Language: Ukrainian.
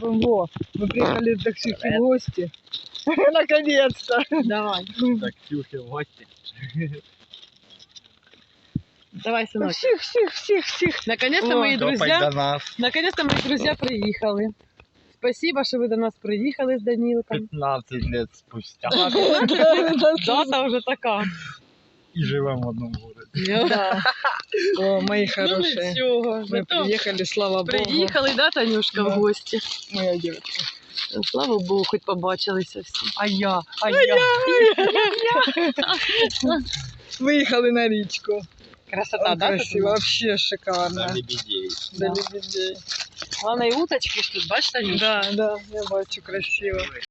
Во, мы приехали к Ксюхе в гости. Наконец-то. Давай. Так, Ксюхи в гости. Давай, сынок. Всех. Наконец-то О, мои Топай друзья, до нас. наконец-то мои друзья приїхали. Спасибо, що ви до нас приїхали з Данілком. 15 лет спустя. Дата вже така. И живем в одном городе. Да. О, мои Ну хорошие. нічого, Мы зато приехали, слава Богу. приїхали, да, Танюшка, в Да. гості? Моя девочка. Слава Богу, хоч побачилися всі. А я. Выехали на речку. Красота, да? Красиво, вообще шикарно. За лебедей. До Да. лебедей. Главное, і уточки ж тут, бачиш, Танюшка? Да, я бачу, красиво.